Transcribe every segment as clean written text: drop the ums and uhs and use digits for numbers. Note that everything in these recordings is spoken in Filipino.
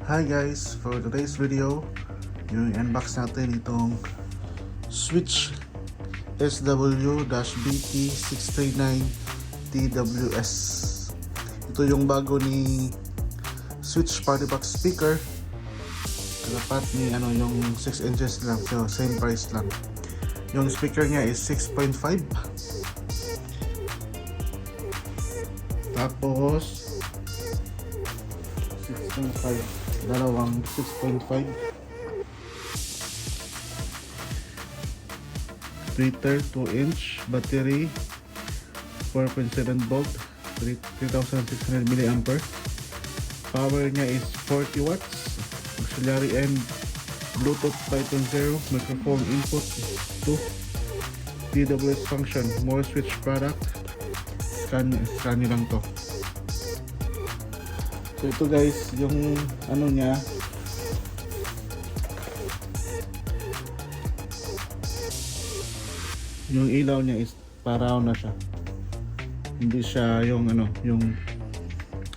Hi guys, for today's video, yung unbox natin itong Switch SW-BT639TWS. Ito yung bago ni Switch Party Box speaker. Kalapat ni yung 6 inches lang, so same price lang. Yung speaker niya is 6.5. Tapos 6.5, dalawang 6.5 tweeter, 2-inch battery, 4.7 volt, 3600 mAh. Power niya is 40 watts, auxiliary and Bluetooth 5.0, microphone input to TWS function, more Switch product. Scan nyo lang to. So ito guys, yung niya, yung ilaw niya is paraw na siya. Hindi siya yung yung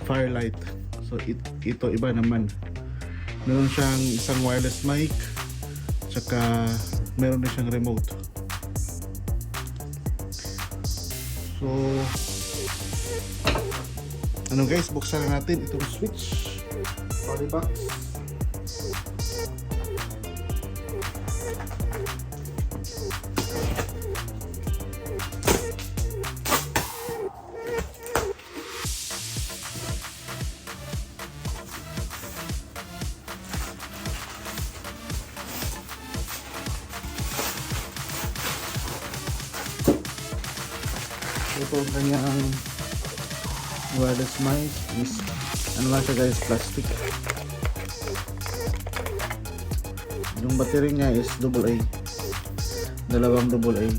firelight. So ito iba naman. Meron siyang isang wireless mic, tsaka meron din siyang remote. So guys, buksan na natin itong Switch Party Box. Ito ang kanyang wireless mic is lang siya guys, plastic. Yung battery niya is AA, dalawang AA.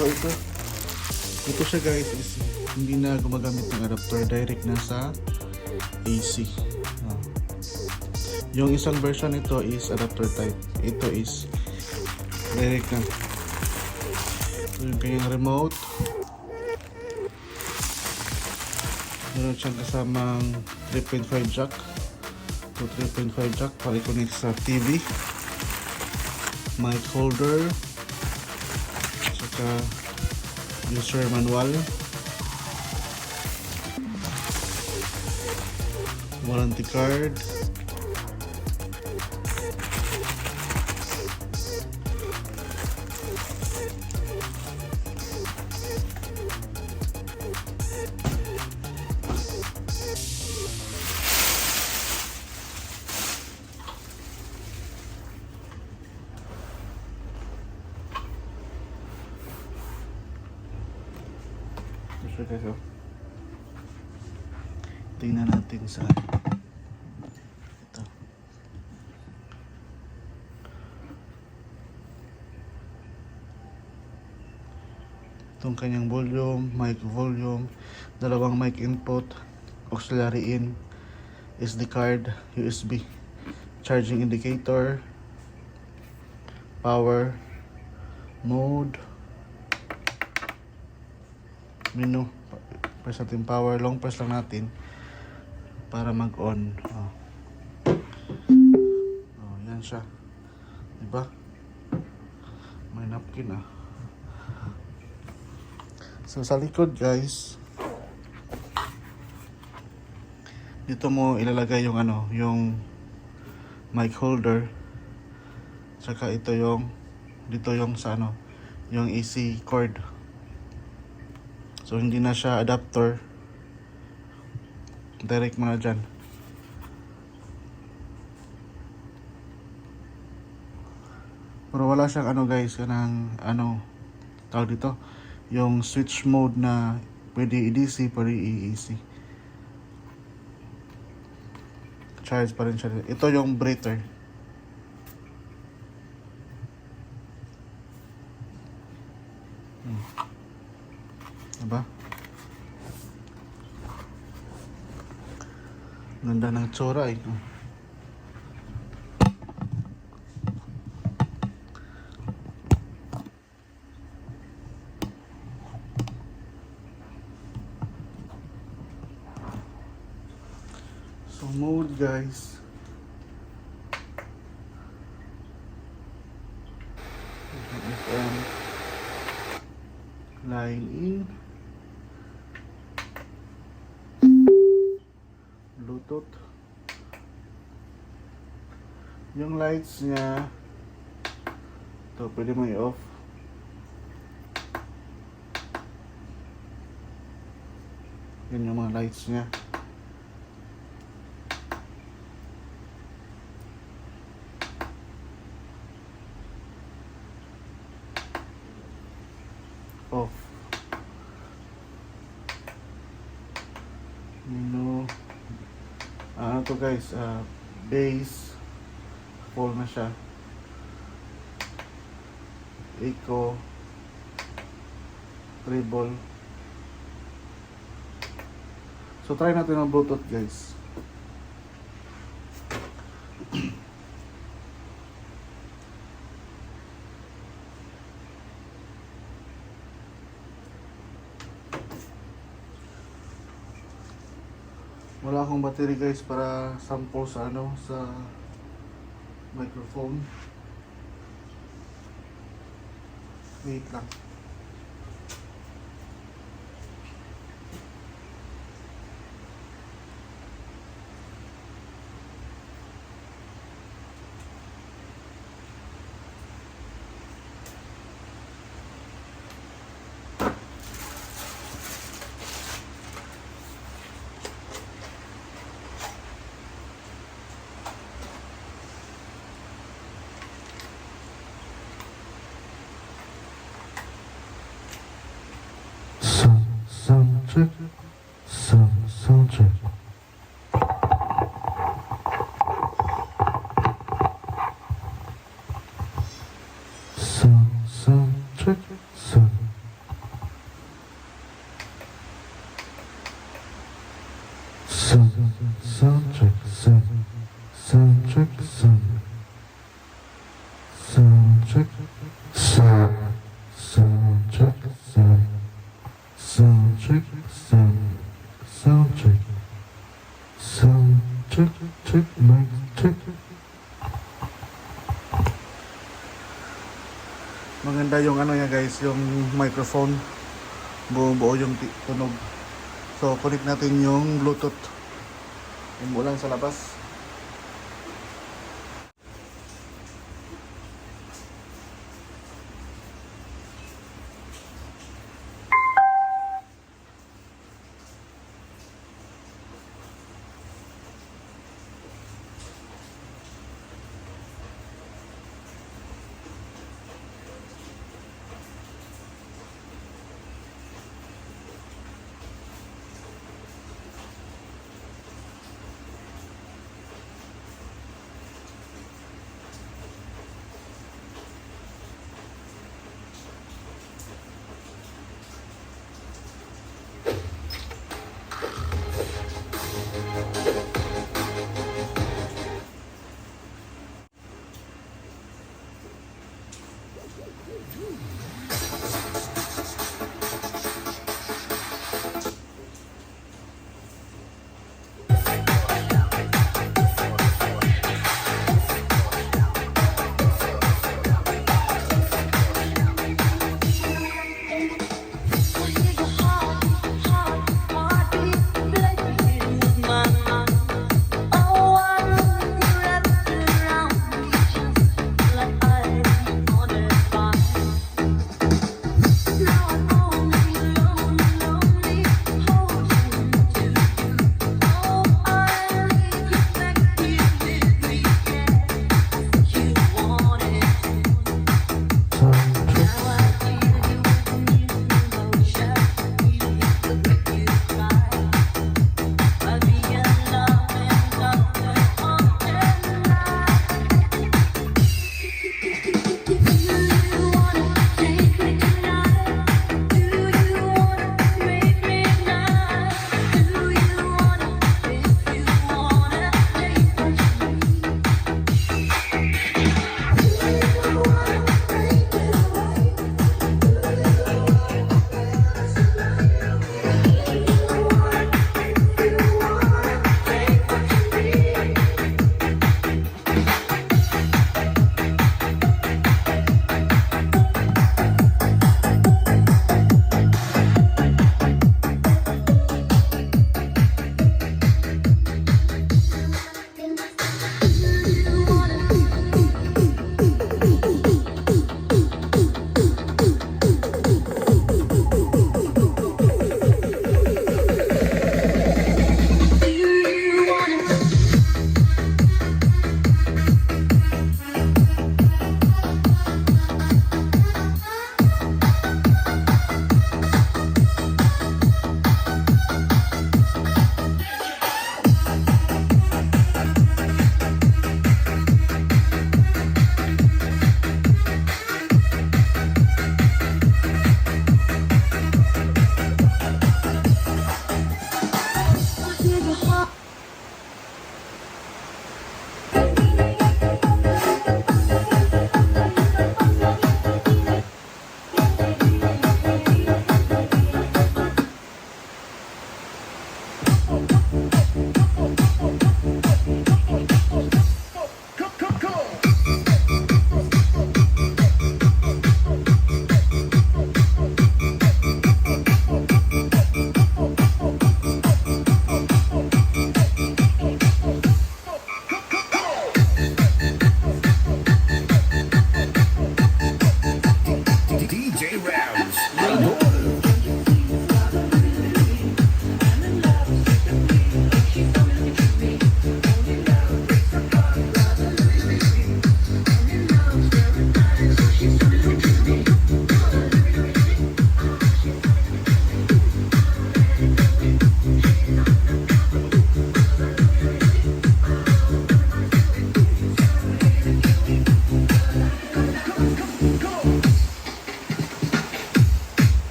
So ito siya guys, is hindi na gumagamit ng adapter, direct na sa AC. Yung isang version nito is adapter type, ito is direct na. So yung kanyang remote, meron siyang kasamang 3.5 jack to 3.5 jack para i-connect sa TV, mic holder, user manual, warranty card, guys. Tingnan natin sa ito. Itong kanyang volume, mic volume, dalawang mic input, auxiliary in, SD card, USB, charging indicator, power, mode, menu. Press natin power, long press lang natin para mag-on. Yan siya, diba? May napkin So sa likod guys, dito mo ilalagay yung yung mic holder, saka ito dito yung sa yung AC cord. So hindi na siya adapter, direct mo na dyan. Pero wala siyang guys, kanang tawag dito, yung switch mode na pwede i-DC, pwede i-AC. Charge pa rin siya. Ito yung breather. tsura eh. So mode guys. FM line in Bluetooth. Yung lights niya ito pwede mo i-off. Yun yung mga lights niya. Off. Menu. Ano to guys, bass. Full na siya. Echo. Treble. So try natin ang Bluetooth guys. Wala akong battery guys para sample sa sa microphone. Wait lang. Sound check. Sound check. Sound check. Sound check. Sound check. Sound check. Sound check. Sound check, sound check, sound check, check, mic check. Maganda yung niya guys, yung microphone, buo yung tunog. So connect natin yung Bluetooth. Yung ulan sa labas.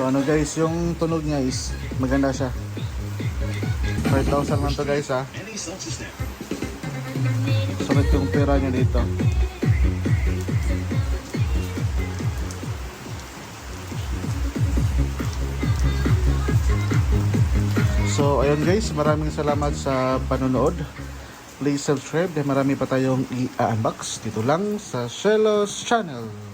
ano guys, yung tunog niya is maganda siya. 5,000 lang to guys ha. Sulit yung pera niya dito. So ayun guys, maraming salamat sa panonood. Please subscribe dahil marami pa tayong i-unbox dito lang sa Shelos Channel.